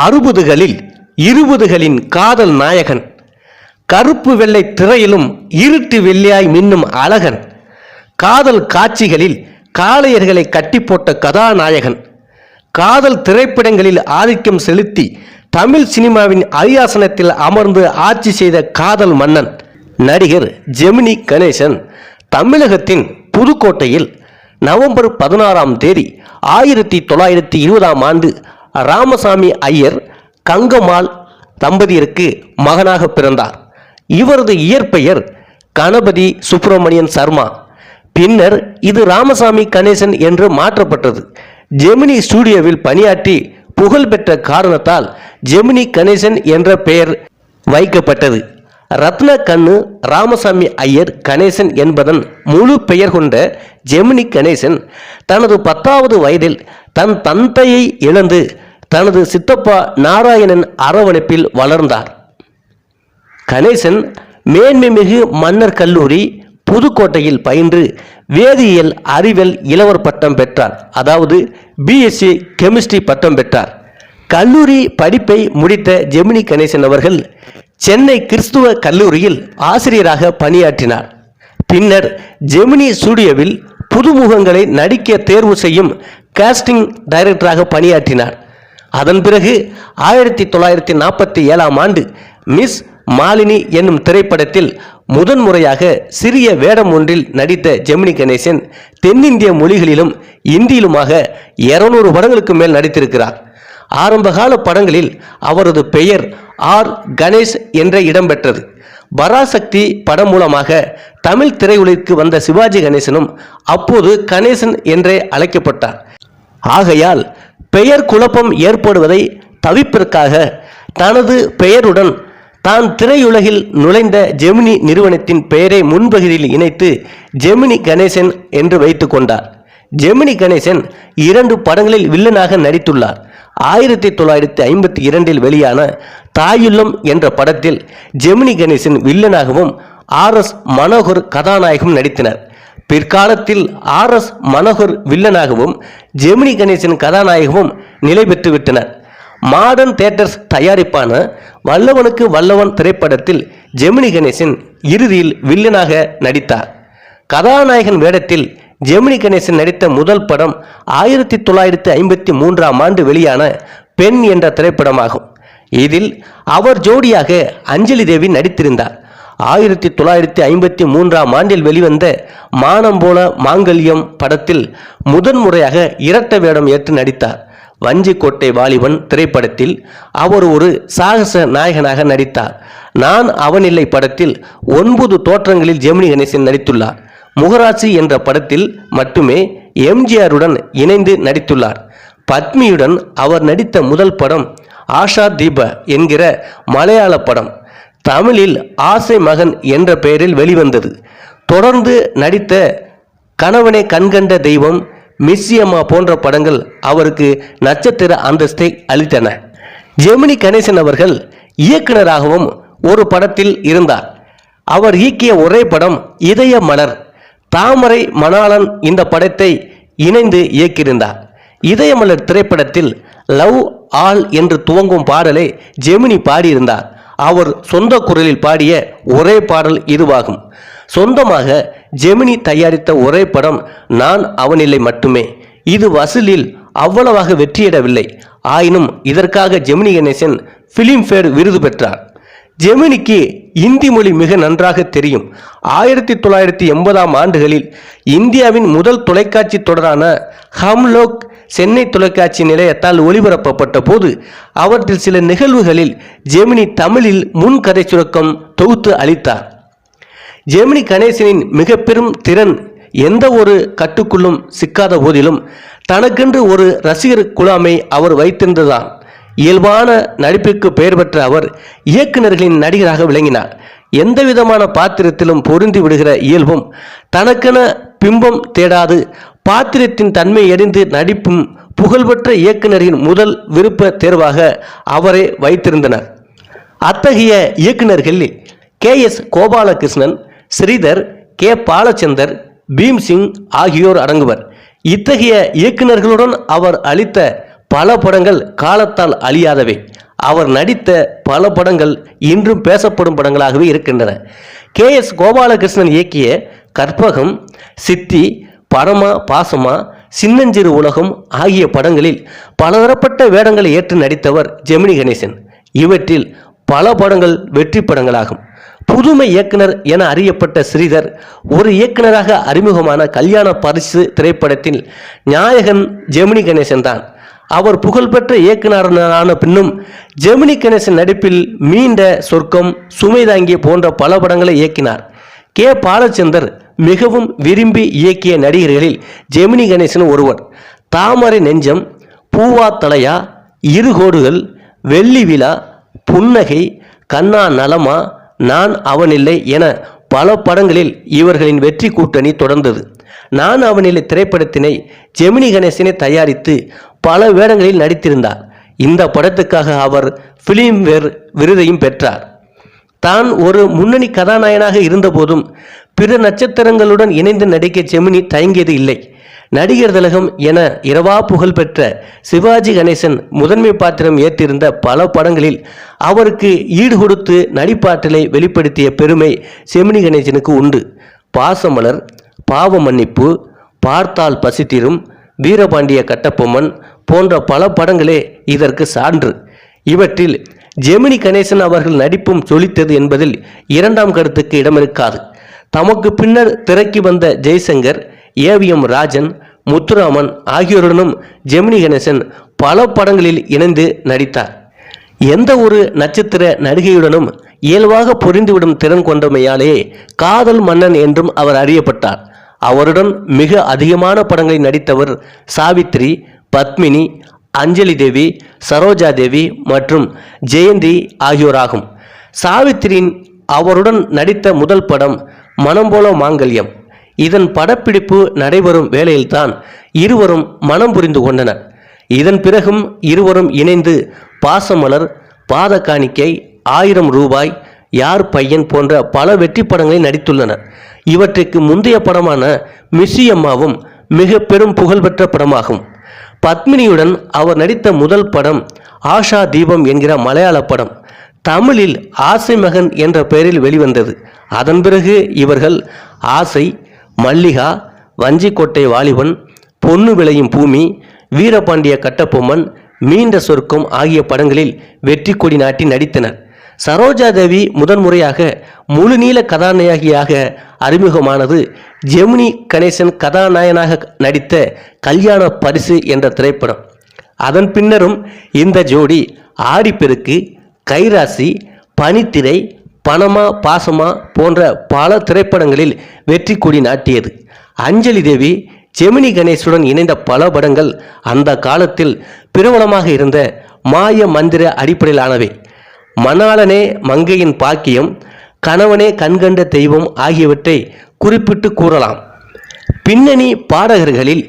60களில் 20களின் காதல் நாயகன், கருப்பு வெள்ளை திரையிலும் இருட்டு வெள்ளையாய் மின்னும் அழகன், காதல் காட்சிகளில் காளையர்களை கட்டி போட்ட கதாநாயகன், காதல் திரைப்படங்களில் ஆதிக்கம் செலுத்தி தமிழ் சினிமாவின் அரியாசனத்தில் அமர்ந்து ஆட்சி செய்த காதல் மன்னன் நடிகர் ஜெமினி கணேசன் தமிழகத்தின் புதுக்கோட்டையில் நவம்பர் 16ஆம் தேதி 1920ஆம் ஆண்டு ராமசாமி ஐயர் கங்கம்மாள் தம்பதியருக்கு மகனாக பிறந்தார். இவரது இயற்பெயர் கணபதி சுப்பிரமணியன் சர்மா. பின்னர் இது ராமசாமி கணேசன் என்று மாற்றப்பட்டது. ஜெமினி ஸ்டுடியோவில் பணியாற்றி புகழ்பெற்ற காரணத்தால் ஜெமினி கணேசன் என்ற பெயர் வைக்கப்பட்டது. ரத்ன கண்ணு ராமசாமி ஐயர் கணேசன் என்பதன் முழு பெயர் கொண்ட ஜெமினி கணேசன் தனது 10வது வயதில் தன் தந்தையை இழந்து தனது சித்தப்பா நாராயணன் அரவணைப்பில் வளர்ந்தார். கணேசன் மேன்மைமிகு மன்னர் கல்லூரி புதுக்கோட்டையில் பயின்று வேதியியல் அறிவியல் இளவர் பட்டம் பெற்றார். அதாவது பிஎஸ்சி கெமிஸ்ட்ரி பட்டம் பெற்றார். கல்லூரி படிப்பை முடித்த ஜெமினி கணேசன் அவர்கள் சென்னை கிறிஸ்துவ கல்லூரியில் ஆசிரியராக பணியாற்றினார். பின்னர் ஜெமினி ஸ்டுடியோவில் புதுமுகங்களை நடிக்க தேர்வு செய்யும் காஸ்டிங் டைரக்டராக பணியாற்றினார். அதன் பிறகு 1947ஆம் ஆண்டு மிஸ் மாலினி என்னும் திரைப்படத்தில் முதன்முறையாக சிறிய வேடம் ஒன்றில் நடித்த ஜெமினி கணேசன் தென்னிந்திய மொழிகளிலும் இந்தியிலுமாக 200 படங்களுக்கு மேல் நடித்திருக்கிறார். ஆரம்பகால படங்களில் அவரது பெயர் ஆர் கணேஷ் என்ற இடம்பெற்றது. பராசக்தி படம் மூலமாக தமிழ் திரையுலகிற்கு வந்த சிவாஜி கணேசனும் அப்போது கணேசன் என்றே அழைக்கப்பட்டார். ஆகையால் பெயர் குழப்பம் ஏற்படுவதை தவிர்ப்பதற்காக தனது பெயருடன் தான் திரையுலகில் நுழைந்த ஜெமினி நிறுவனத்தின் பெயரை முன்பகுதியில் இணைத்து ஜெமினி கணேசன் என்று வைத்துக் கொண்டார். ஜெமினி கணேசன் 2 படங்களில் வில்லனாக நடித்துள்ளார். 1952இல் வெளியான தாயுள்ளம் என்ற படத்தில் ஜெமினி கணேசன் வில்லனாகவும் ஆர்.எஸ். மனோகர் கதாநாயகம் நடித்தனர். பிற்காலத்தில் ஆர்.எஸ். மனோகர் வில்லனாகவும் ஜெமினி கணேசன் கதாநாயகமும் நிலை பெற்றுவிட்டனர். மாடர்ன் தியேட்டர்ஸ் தயாரிப்பான வல்லவனுக்கு வல்லவன் திரைப்படத்தில் ஜெமினி கணேசன் இறுதியில் வில்லனாக நடித்தார். கதாநாயகன் வேடத்தில் ஜெமினி கணேசன் நடித்த முதல் படம் 1953ஆம் ஆண்டு வெளியான பெண் என்ற திரைப்படமாகும். இதில் அவர் ஜோடியாக அஞ்சலி தேவி நடித்திருந்தார். 1953ஆம் ஆண்டில் வெளிவந்த மானம் போல மாங்கல்யம் படத்தில் முதன்முறையாக இரட்டை வேடம் ஏற்று நடித்தார். வஞ்சிக்கோட்டை வாலிபன் திரைப்படத்தில் அவர் ஒரு சாகச நாயகனாக நடித்தார். நான் அவனில்லை படத்தில் 9 தோற்றங்களில் ஜெமினி கணேசன் நடித்துள்ளார். முகராசி என்ற படத்தில் மட்டுமே எம்ஜிஆருடன் இணைந்து நடித்துள்ளார். பத்மியுடன் அவர் நடித்த முதல் படம் ஆஷா தீப என்கிற மலையாள படம் தமிழில் ஆசை மகன் என்ற பெயரில் வெளிவந்தது. தொடர்ந்து நடித்த கணவனே கண்கண்ட தெய்வம், மிஸ்ஸியம்மா போன்ற படங்கள் அவருக்கு நட்சத்திர அந்தஸ்தை அளித்தன. ஜெமினி கணேசன் அவர்கள் இயக்குனராகவும் ஒரு படத்தில் இருந்தார். அவர் இயக்கிய ஒரே படம் இதய மலர். தாமரை மணாளன் இந்த படத்தை இணைந்து இயக்கியிருந்தார். இதயமலர் திரைப்படத்தில் லவ் ஆல் என்று துவங்கும் பாடலை ஜெமினி பாடியிருந்தார். அவர் சொந்த குரலில் பாடிய ஒரே பாடல் இதுவாகும். சொந்தமாக ஜெமினி தயாரித்த ஒரே படம் நான் அவனில்லை மட்டுமே. இது வசூலில் அவ்வளவாக வெற்றியிடவில்லை. ஆயினும் இதற்காக ஜெமினி கணேசன் பிலிம்பேர் விருது பெற்றார். ஜெமினிக்கு இந்தி மொழி மிக நன்றாக தெரியும். 1980ஆம் ஆண்டுகளில் இந்தியாவின் முதல் தொலைக்காட்சி தொடரான ஹம்லோக் சென்னை தொலைக்காட்சி நிலையத்தால் ஒளிபரப்பப்பட்ட போது அவற்றில் சில நிகழ்வுகளில் ஜெமினி தமிழில் முன்கதை சுருக்கம் தொகுத்து அளித்தார். ஜெமினி கணேசனின் மிக பெரும் திறன் எந்த ஒரு கட்டுக்குள்ளும் சிக்காத போதிலும் தனக்கென்று ஒரு ரசிகர் குழாமை அவர் வைத்திருந்ததான். இயல்பான நடிப்புக்கு பெயர் பெற்ற அவர் இயக்குநர்களின் நடிகராக விளங்கினார். எந்த விதமான பாத்திரத்திலும் பொருந்தி விடுகிற இயல்பும் தனக்கென பிம்பம் தேடாது பாத்திரத்தின் தன்மை அறிந்து நடிப்பும் புகழ்பெற்ற இயக்குநரின் முதல் விருப்ப தேர்வாக அவரை வைத்திருந்தனர். அத்தகைய இயக்குநர்களில் கே.எஸ். கோபாலகிருஷ்ணன், ஸ்ரீதர், கே. பாலச்சந்தர், பீம்சிங் ஆகியோர் அடங்குவர். இத்தகைய இயக்குநர்களுடன் அவர் அளித்த பல படங்கள் காலத்தால் அழியாதவை. அவர் நடித்த பல படங்கள் இன்றும் பேசப்படும் படங்களாகவே இருக்கின்றன. KS கோபாலகிருஷ்ணன் இயக்கிய கற்பகம், சித்தி, பரமா பாசமா, சின்னஞ்சிறு உலகம் ஆகிய படங்களில் பலதரப்பட்ட வேடங்களை ஏற்று நடித்தவர் ஜெமினி கணேசன். இவற்றில் பல படங்கள் வெற்றி படங்களாகும். புதுமை இயக்குனர் என அறியப்பட்ட ஸ்ரீதர் ஒரு இயக்குனராக அறிமுகமான கல்யாண பரிசு திரைப்படத்தில் நாயகன் ஜெமினி கணேசன் தான். அவர் புகழ்பெற்ற இயக்குனரான பின்னும் ஜெமினி கணேசன் நடிப்பில் மீண்ட சொர்க்கம், சுமைதாங்கி போன்ற பல படங்களை இயக்கினார். பாலச்சந்தர் மிகவும் விரும்பி இயக்கிய நடிகர்களில் ஜெமினி கணேசன் ஒருவர். தாமரை நெஞ்சம், பூவா தலையா, இருகோடுகள், வெள்ளி விழா, புன்னகை, கண்ணா நலமா, நான் அவனில்லை என பல படங்களில் இவர்களின் வெற்றி கூட்டணி தொடர்ந்தது. நான் அவனில்லை திரைப்படத்தினை ஜெமினி கணேசனை தயாரித்து பல வேடங்களில் நடித்திருந்தார். இந்த படத்துக்காக அவர் பிலிம்ஃபேர் விருதையும் பெற்றார். தான் ஒரு முன்னணி கதாநாயகனாக இருந்தபோதும் பிற நட்சத்திரங்களுடன் இணைந்து நடிக்க ஜெமினி தயங்கியது இல்லை. நடிகர் திலகம் என இரவா புகழ் பெற்ற சிவாஜி கணேசன் முதன்மை பாத்திரம் ஏற்றிருந்த பல படங்களில் அவருக்கு ஈடு கொடுத்து நடிப்பாற்றலை வெளிப்படுத்திய பெருமை ஜெமினி கணேசனுக்கு உண்டு. பாசமலர், பாவ மன்னிப்பு, பார்த்தால் பசித்திரும், வீரபாண்டிய கட்டபொம்மன் போன்ற பல படங்களே இதற்கு சான்று. இவற்றில் ஜெமினி கணேசன் அவர்கள் நடிப்பும் சொலித்தது என்பதில் இரண்டாம் கருத்துக்கு இடமிருக்காது. தமக்கு பின்னர் திரைக்கு வந்த ஜெய்சங்கர், AVM ராஜன், முத்துராமன் ஆகியோருடனும் ஜெமினி கணேசன் பல படங்களில் இணைந்து நடித்தார். எந்த ஒரு நட்சத்திர நடிகையுடனும் இயல்பாக புரிந்துவிடும் திறன் கொண்டமையாலே காதல் மன்னன் என்றும் அவர் அறியப்பட்டார். அவருடன் மிக அதிகமான படங்களில் நடித்தவர் சாவித்ரி, பத்மினி, அஞ்சலி தேவி, சரோஜா தேவி மற்றும் ஜெயந்தி ஆகியோராகும். சாவித்திரியின் அவருடன் நடித்த முதல் படம் மனம் போல மாங்கல்யம். இதன் படப்பிடிப்பு நடைபெறும் வேளையில்தான் இருவரும் மனம் புரிந்து கொண்டனர். இதன் பிறகும் இருவரும் இணைந்து பாசமலர், பாத காணிக்கை, 1000 ரூபாய், யார் பையன் போன்ற பல வெற்றி படங்களில் நடித்துள்ளனர். இவற்றுக்கு முந்தைய படமான மிஸ்ஸியம்மாவும் மிக பெரும் புகழ்பெற்ற படமாகும். பத்மினியுடன் அவர் நடித்த முதல் படம் ஆஷா தீபம் என்கிற மலையாள படம். தமிழில் ஆசை மகன் என்ற பெயரில் வெளிவந்தது. அதன் பிறகு இவர்கள் ஆசை, மல்லிகா, வஞ்சிக்கோட்டை வாலிபன், பொன்னு விளையும் பூமி, வீரபாண்டிய கட்டபொம்மன், மீண்ட சொர்க்கம் ஆகிய படங்களில் வெற்றி கொடி நாட்டி நடித்தனர். சரோஜா தேவி முதன்முறையாக முழுநீள கதாநாயகியாக அறிமுகமானது ஜெமினி கணேசன் கதாநாயகனாக நடித்த கல்யாண பரிசு என்ற திரைப்படம். அதன் பின்னரும் இந்த ஜோடி ஆடிப்பெருக்கு, கைராசி, பனித்திரை, பணமா பாசமா போன்ற பல திரைப்படங்களில் வெற்றி கொடி நாட்டியது. அஞ்சலி தேவி ஜெமினி கணேசுடன் இணைந்த பல படங்கள் அந்த காலத்தில் பிரபலமாக இருந்த மாய மந்திர அடிப்படையிலானவை. மணாளனே மங்கையின் பாக்கியம், கணவனே கண்கண்ட தெய்வம் ஆகியவற்றை குறிப்பிட்டு கூறலாம். பின்னணி பாடகர்களில்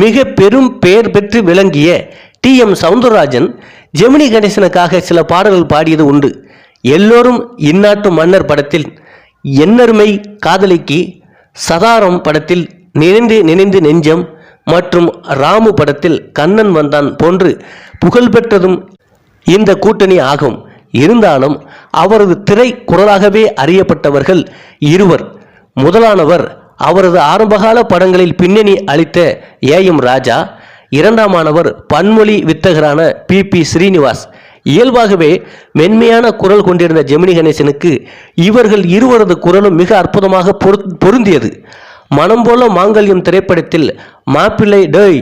மிக பெரும் பெயர் பெற்று விளங்கிய TM சவுந்தரராஜன் ஜெமினி கணேசனுக்காக சில பாடல்கள் பாடியது உண்டு. எல்லோரும் இந்நாட்டு மன்னர் படத்தில் என்னருமை காதலிக்கு, சதாரம் படத்தில் நினைந்து நினைந்து நெஞ்சம் மற்றும் ராமு படத்தில் கண்ணன் வந்தான் போன்று புகழ்பெற்றதும் இந்த கூட்டணி ஆகும். இருந்தாலும் அவரது திரை குரலாகவே அறியப்பட்டவர்கள் இருவர். முதலானவர் அவரது ஆரம்பகால படங்களில் பின்னணி அளித்த AM ராஜா. இரண்டாமானவர் பன்மொழி வித்தகரான PP ஸ்ரீனிவாஸ். இயல்பாகவே மென்மையான குரல் கொண்டிருந்த ஜெமினி கணேசனுக்கு இவர்கள் இருவரது குரலும் மிக அற்புதமாக பொருந்தியது. மனம் போல மாங்கல்யம் திரைப்படத்தில் மாப்பிள்ளை டேய்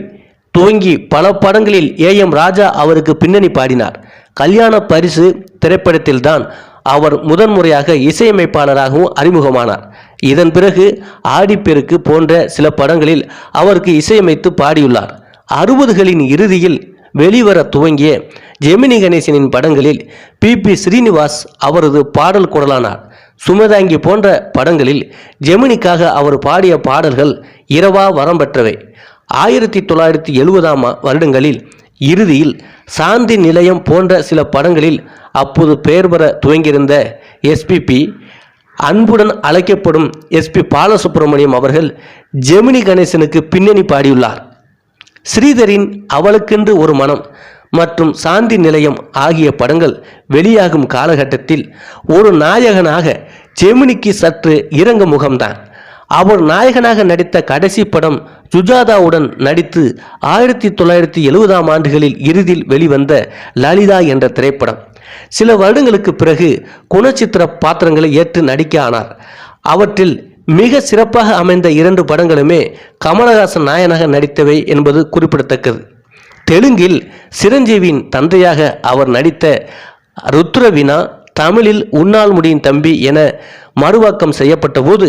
துவங்கி பல படங்களில் AM ராஜா அவருக்கு பின்னணி பாடினார். கல்யாண பரிசு திரைப்படத்தில்தான் அவர் முதன்முறையாக இசையமைப்பாளராகவும் அறிமுகமானார். இதன் பிறகு ஆடிப்பெருக்கு போன்ற சில படங்களில் அவருக்கு இசையமைத்து பாடியுள்ளார். 60களின் இறுதியில் வெளிவர துவங்கிய ஜெமினி கணேசனின் படங்களில் PP ஸ்ரீனிவாஸ் அவரது பாடல் குரலானார். சுமதாங்கி போன்ற படங்களில் ஜெமினிக்காக அவர் பாடிய பாடல்கள் இரவா வரம் பெற்றவை. 1970ஆம் வருடங்களில் இறுதியில் சாந்தி நிலையம் போன்ற சில படங்களில் அப்போது பெயர் பெற துவங்கியிருந்த SPP, அன்புடன் அழைக்கப்படும் SP பாலசுப்ரமணியம் அவர்கள் ஜெமினி கணேசனுக்கு பின்னணி பாடியுள்ளார். ஸ்ரீதரின் அவளுக்கென்று ஒரு மனம் மற்றும் சாந்தி நிலையம் ஆகிய படங்கள் வெளியாகும் காலகட்டத்தில் ஒரு நாயகனாக ஜெமினிக்கு சற்று இறங்க முகம்தான். அவர் நாயகனாக நடித்த கடைசி படம் சுஜாதாவுடன் நடித்து 1970ஆம் ஆண்டுகளில் இறுதியில் வெளிவந்த லலிதா என்ற திரைப்படம். சில வருடங்களுக்கு பிறகு குணச்சித்திர பாத்திரங்களை ஏற்று நடிக்க ஆனார். அவற்றில் மிக சிறப்பாக அமைந்த 2 படங்களுமே கமலஹாசன் நாயகனாக நடித்தவை என்பது குறிப்பிடத்தக்கது. தெலுங்கில் சிரஞ்சீவியின் தந்தையாக அவர் நடித்த ருத்ரவீணா தமிழில் உன்னால் முடியும் தம்பி என மறுவாக்கம் செய்யப்பட்ட போது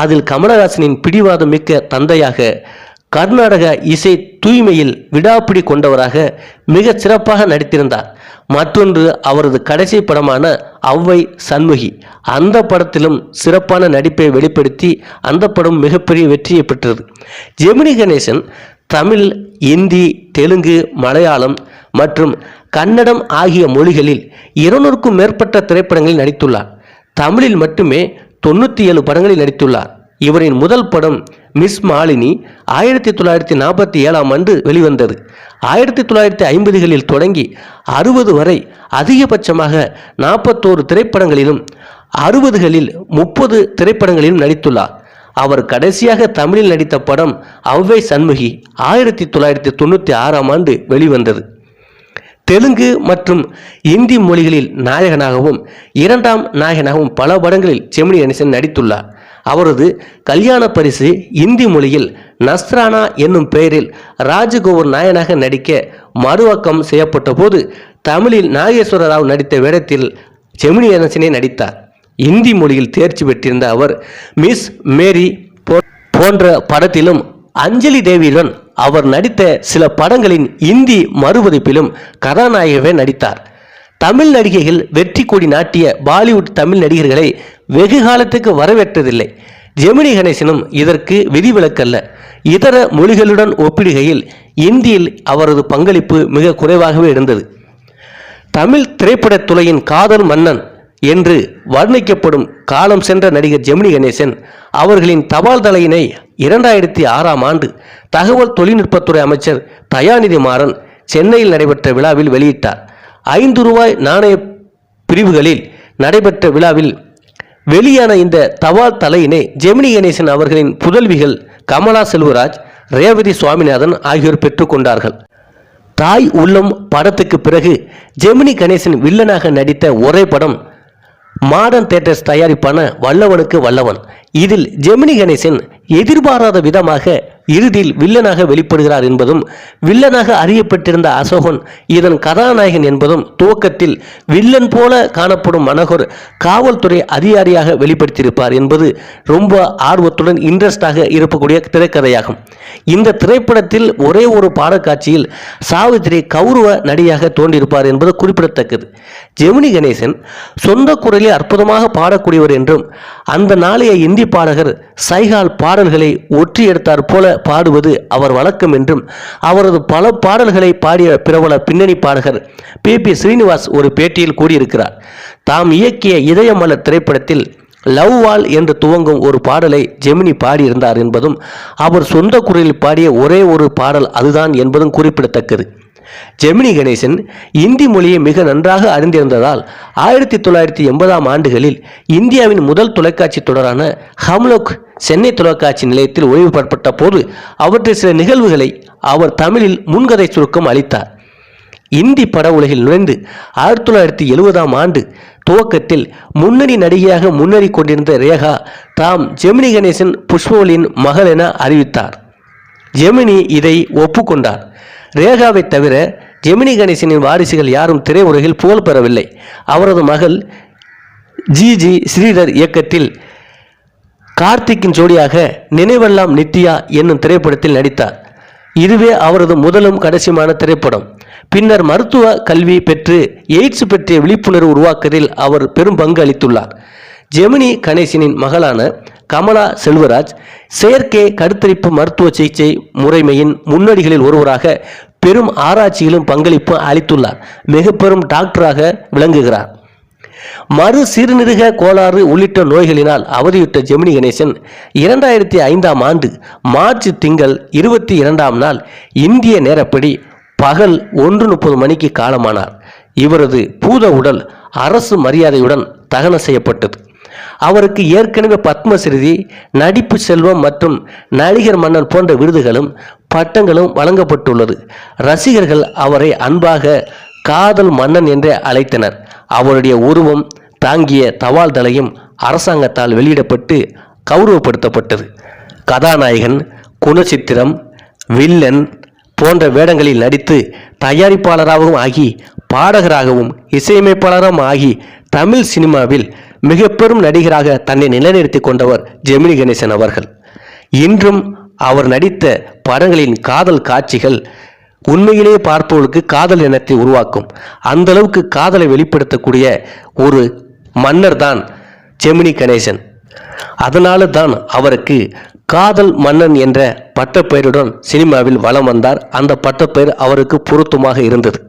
அதில் கமலஹாசனின் பிடிவாதம் மிக்க தந்தையாக, கர்நாடக இசை தூய்மையில் விடாப்பிடி கொண்டவராக மிக சிறப்பாக நடித்திருந்தார். மற்றொன்று அவரது கடைசி படமான ஔவை சண்முகி. அந்த படத்திலும் சிறப்பான நடிப்பை வெளிப்படுத்தி அந்த படம் மிகப்பெரிய வெற்றியை பெற்றது. ஜெமினி கணேசன் தமிழ், இந்தி, தெலுங்கு, மலையாளம் மற்றும் கன்னடம் ஆகிய மொழிகளில் 200க்கும் மேற்பட்ட திரைப்படங்களில் நடித்துள்ளார். தமிழில் மட்டுமே 97 படங்களில் நடித்துள்ளார். இவரின் முதல் படம் மிஸ் மாலினி 1947ஆம் ஆண்டு வெளிவந்தது. 1950களில் தொடங்கி 60 வரை அதிகபட்சமாக 41 திரைப்படங்களிலும் 60களில் 30 திரைப்படங்களிலும் நடித்துள்ளார். அவர் கடைசியாக தமிழில் நடித்த படம் ஔவை சண்முகி 1996ஆம் ஆண்டு வெளிவந்தது. தெலுங்கு மற்றும் இந்தி மொழிகளில் நாயகனாகவும் 2ஆம் நாயகனாகவும் பல படங்களில் ஜெமினி கணேசன் நடித்துள்ளார். அவரது கல்யாண பரிசு இந்தி மொழியில் நஸ்ரானா என்னும் பெயரில் ராஜகோவர் நாயகனாக நடிக்க மறுவாக்கம் செய்யப்பட்ட போது தமிழில் நாகேஸ்வர ராவ் நடித்த வேடத்தில் ஜெமினி கணேசனே நடித்தார். இந்தி மொழியில் தேர்ச்சி பெற்றிருந்த அவர் மிஸ் மேரி போன்ற படத்திலும் அஞ்சலி தேவியுடன் அவர் நடித்த சில படங்களின் இந்தி மறுபதிப்பிலும் கதாநாயகவே நடித்தார். தமிழ் நடிகைகள் வெற்றி கொடி நாட்டிய பாலிவுட் தமிழ் நடிகர்களை வெகு காலத்துக்கு வரவேற்றதில்லை. ஜெமினி கணேசனும் இதற்கு விதிவிலக்கல்ல. இதர மொழிகளுடன் ஒப்பிடுகையில் இந்தியில் அவரது பங்களிப்பு மிக குறைவாகவே இருந்தது. தமிழ் திரைப்படத் துறையின் காதல் மன்னன் என்று வர்ணிக்கப்படும் காலம் சென்ற நடிகர் ஜெமினி கணேசன் அவர்களின் தபால் தலையினை 2006ஆம் ஆண்டு தகவல் தொழில்நுட்பத்துறை அமைச்சர் தயாநிதி மாறன் சென்னையில் நடைபெற்ற விழாவில் வெளியிட்டார். 5 ரூபாய் நாணய பிரிவுகளில் நடைபெற்ற விழாவில் வெளியான இந்த தபால் தலையினை ஜெமினி கணேசன் அவர்களின் புதல்விகள் கமலா செல்வராஜ், ரேவதி சுவாமிநாதன் ஆகியோர் பெற்றுக்கொண்டார்கள். தாய் உள்ளம் படத்துக்கு பிறகு ஜெமினி கணேசன் வில்லனாக நடித்த ஒரே படம் மாடர்ன் தியேட்டர்ஸ் தயாரிப்பான வல்லவனுக்கு வல்லவன். இதில் ஜெமினி கணேசன் எதிர்பாராத விதமாக இறுதியில் வில்லனாக வெளிப்படுகிறார் என்பதும், வில்லனாக அறியப்பட்டிருந்த அசோகன் இதன் கதாநாயகன் என்பதும், துவக்கத்தில் வில்லன் போல காணப்படும் மனோகர் காவல்துறை அதிகாரியாக வெளிப்படுத்தியிருப்பார் என்பது ரொம்ப ஆர்வத்துடன் இன்ட்ரெஸ்டாக இருக்கக்கூடிய திரைக்கதையாகும். இந்த திரைப்படத்தில் ஒரே ஒரு பாடக்காட்சியில் சாவித்திரி கௌரவ நடிகையாக தோன்றியிருப்பார் என்பது குறிப்பிடத்தக்கது. ஜெமினி கணேசன் சொந்த குரலில் அற்புதமாக பாடக்கூடியவர் என்றும், அந்த நாளைய இந்தி பாடகர் சைகால் பாடல்களை ஒற்றி எடுத்தார் போல பாடுவது அவர் வழக்கம் என்றும் அவரது பல பாடல்களை பாடிய பிரபல பின்னணி பாடகர் பி ஸ்ரீனிவாஸ் ஒரு பேட்டியில் கூறியிருக்கிறார். தாம் இயக்கிய இதயமலர் திரைப்படத்தில் லவ் வால் என்று துவங்கும் ஒரு பாடலை ஜெமினி பாடியிருந்தார் என்பதும், அவர் சொந்த குரலில் பாடிய ஒரே ஒரு பாடல் அதுதான் என்பதும் குறிப்பிடத்தக்கது. ஜெமினி கணேசன் இந்தி மொழியை மிக நன்றாக அறிந்திருந்ததால் 1980ஆம் ஆண்டுகளில் இந்தியாவின் முதல் தொலைக்காட்சி தொடரான ஹம்லோக் சென்னை தொலைக்காட்சி நிலையத்தில் ஒளிபரப்பப்பட்ட போது அவற்றில் சில நிகழ்வுகளை அவர் தமிழில் முன்கதை சுருக்கம் அளித்தார். இந்தி பட உலகில் நுழைந்து 1970ஆம் ஆண்டு துவக்கத்தில் முன்னணி நடிகையாக முன்னேறி கொண்டிருந்த ரேகா தாம் ஜெமினி கணேசன் புஷ்பவலியின் மகள் என அறிவித்தார். ஜெமினி இதை ஒப்புக்கொண்டார். ரேகாவை தவிர ஜெமினி கணேசனின் வாரிசுகள் யாரும் திரையுலகில் புகழ் பெறவில்லை. அவரது மகள் ஜி ஸ்ரீதர் இயக்கத்தில் கார்த்திக்கின் ஜோடியாக நினைவெல்லாம் நித்யா என்னும் திரைப்படத்தில் நடித்தார். இதுவே அவரது முதலும் கடைசியுமான திரைப்படம். பின்னர் மருத்துவ கல்வி பெற்று எய்ட்ஸ் பற்றிய விழிப்புணர்வு உருவாக்குவதில் அவர் பெரும் பங்கு அளித்துள்ளார். ஜெமினி கணேசனின் மகளான கமலா செல்வராஜ் செயற்கை கருத்தரிப்பு மருத்துவ சிகிச்சை முறைமையின் முன்னோடிகளில் ஒருவராக பெரும் ஆராய்ச்சியிலும் பங்களிப்பு அளித்துள்ளார். மிக பெரும் டாக்டராக விளங்குகிறார். மறு சிறுநீரக கோளாறு உள்ளிட்ட நோய்களினால் அவதியுற்ற ஜெமினி கணேசன் 2005ஆம் ஆண்டு மார்ச் திங்கள் 22ஆம் நாள் இந்திய நேரப்படி பகல் 1:30 மணிக்கு காலமானார். இவரது பூத உடல் அரசு மரியாதையுடன் தகனம் செய்யப்பட்டது. அவருக்கு ஏற்கனவே பத்மஸ்ரீ, நடிப்பு செல்வம் மற்றும் நடிகர் மன்னன் போன்ற விருதுகளும் பட்டங்களும் வழங்கப்பட்டுள்ளது. ரசிகர்கள் அவரை அன்பாக காதல் மன்னன் என்றே அழைத்தனர். அவருடைய உருவம் தாங்கிய தபால் தலையும் அரசாங்கத்தால் வெளியிடப்பட்டு கௌரவப்படுத்தப்பட்டது. கதாநாயகன், குணச்சித்திரம், வில்லன் போன்ற வேடங்களில் நடித்து தயாரிப்பாளராகவும் ஆகி பாடகராகவும் இசையமைப்பாளரும் ஆகி தமிழ் சினிமாவில் மிக பெரும் நடிகராக தன்னை நிலைநிறுத்தி கொண்டவர் ஜெமினி கணேசன் அவர்கள். இன்றும் அவர் நடித்த படங்களின் காதல் காட்சிகள் உண்மையிலேயே பார்ப்பவர்களுக்கு காதல் எண்ணத்தை உருவாக்கும். அந்த அளவுக்கு காதலை வெளிப்படுத்தக்கூடிய ஒரு மன்னர் தான் ஜெமினி கணேசன். அதனால தான் அவருக்கு காதல் மன்னன் என்ற பட்டப்பெயருடன் சினிமாவில் வலம் வந்தார். அந்த பட்டப்பெயர் அவருக்கு பொருத்தமாக இருந்தது.